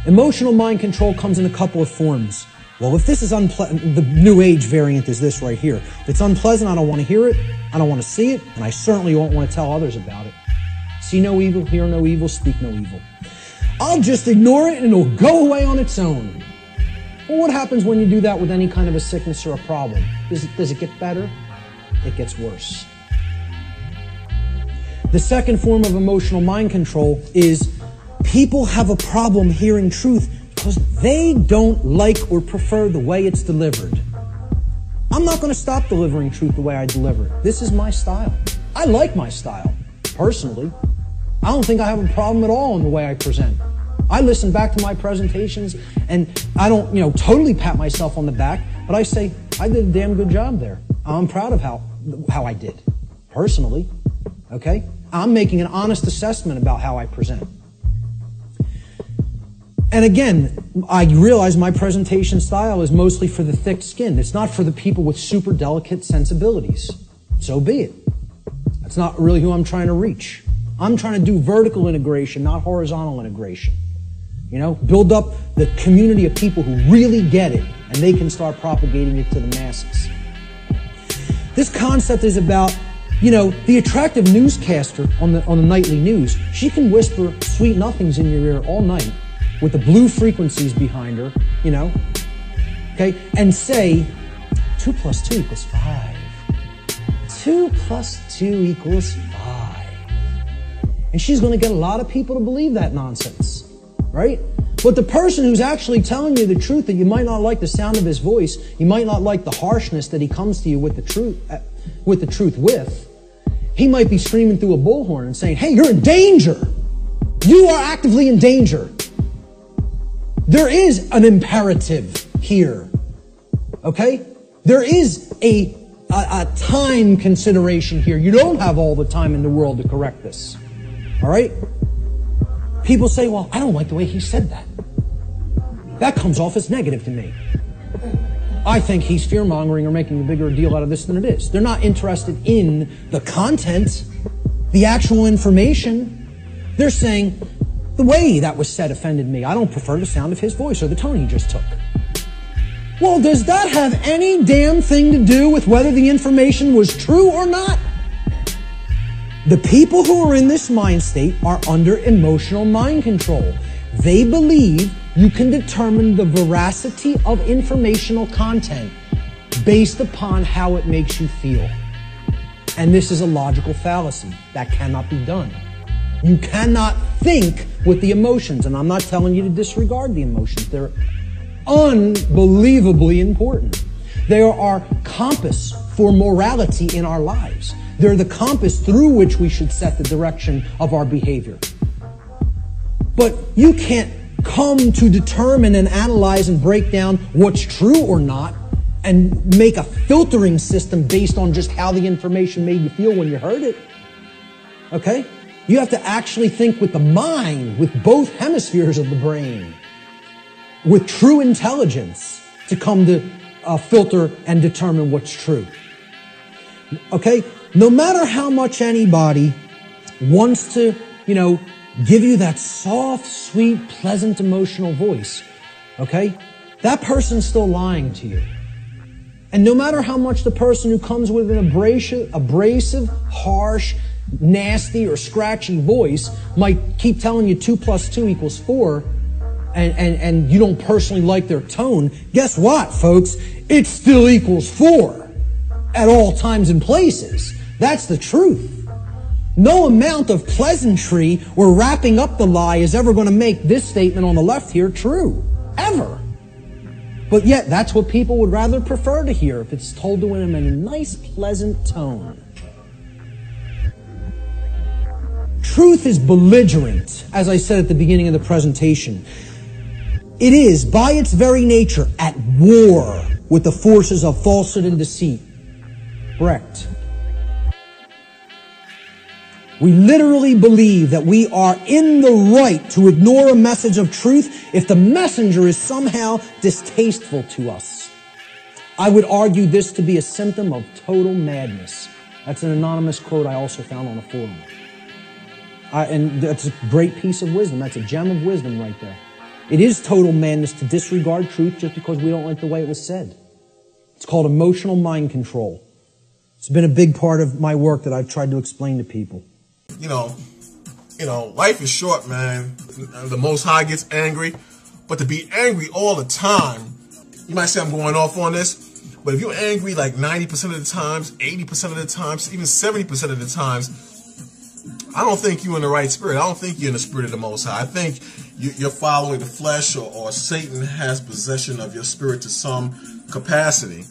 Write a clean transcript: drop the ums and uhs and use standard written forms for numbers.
Emotional mind control comes in a couple of forms. Well, if this is unpleasant, the New Age variant is this right here. If it's unpleasant, I don't want to hear it, I don't want to see it, and I certainly won't want to tell others about it. See no evil, hear no evil, speak no evil. I'll just ignore it and it'll go away on its own. Well, what happens when you do that with any kind of a sickness or a problem? Does it get better? It gets worse. The second form of emotional mind control is people have a problem hearing truth because they don't like or prefer the way it's delivered. I'm not going to stop delivering truth the way I deliver it. This is my style. I like my style, personally. I don't think I have a problem at all in the way I present. I listen back to my presentations and I don't, totally pat myself on the back, but I say, I did a damn good job there. I'm proud of how I did, personally, okay? I'm making an honest assessment about how I present. And again, I realize my presentation style is mostly for the thick skin. It's not for the people with super delicate sensibilities. So be it. That's not really who I'm trying to reach. I'm trying to do vertical integration, not horizontal integration. Build up the community of people who really get it, and they can start propagating it to the masses. This concept is about, the attractive newscaster on the nightly news. She can whisper sweet nothings in your ear all night with the blue frequencies behind her, okay, and say, 2 + 2 = 5. 2 + 2 = 5. And she's going to get a lot of people to believe that nonsense, right? But the person who's actually telling you the truth, that you might not like the sound of his voice, you might not like the harshness that he comes to you with the truth with, he might be screaming through a bullhorn and saying, hey, you're in danger. You are actively in danger. There is an imperative here, okay? There is a time consideration here. You don't have all the time in the world to correct this, all right? People say, well, I don't like the way he said that. That comes off as negative to me. I think he's fear-mongering or making a bigger deal out of this than it is. They're not interested in the content, the actual information. They're saying, the way that was said offended me. I don't prefer the sound of his voice or the tone he just took. Well, does that have any damn thing to do with whether the information was true or not? The people who are in this mind state are under emotional mind control. They believe you can determine the veracity of informational content based upon how it makes you feel. And this is a logical fallacy. That cannot be done. You cannot think with the emotions, and I'm not telling you to disregard the emotions. They're unbelievably important. They are our compass for morality in our lives. They're the compass through which we should set the direction of our behavior. But you can't come to determine and analyze and break down what's true or not and make a filtering system based on just how the information made you feel when you heard it. Okay? You have to actually think with the mind, with both hemispheres of the brain, with true intelligence to come to filter and determine what's true. Okay? No matter how much anybody wants to, give you that soft, sweet, pleasant, emotional voice, okay? That person's still lying to you. And no matter how much the person who comes with an abrasive, harsh, nasty, or scratchy voice might keep telling you 2 + 2 = 4, and you don't personally like their tone, guess what, folks? It still equals 4 at all times and places. That's the truth. No amount of pleasantry or wrapping up the lie is ever going to make this statement on the left here true. Ever. But yet, that's what people would rather prefer to hear if it's told to them in a nice, pleasant tone. Truth is belligerent, as I said at the beginning of the presentation. It is, by its very nature, at war with the forces of falsehood and deceit. Correct. We literally believe that we are in the right to ignore a message of truth if the messenger is somehow distasteful to us. I would argue this to be a symptom of total madness. That's an anonymous quote I also found on a forum. And that's a great piece of wisdom. That's a gem of wisdom right there. It is total madness to disregard truth just because we don't like the way it was said. It's called emotional mind control. It's been a big part of my work that I've tried to explain to people. You know, life is short, man. The Most High gets angry, but to be angry all the time, you might say I'm going off on this, but if you're angry like 90% of the times, 80% of the times, even 70% of the times, I don't think you're in the right spirit. I don't think you're in the spirit of the Most High. I think you're following the flesh, or Satan has possession of your spirit to some capacity.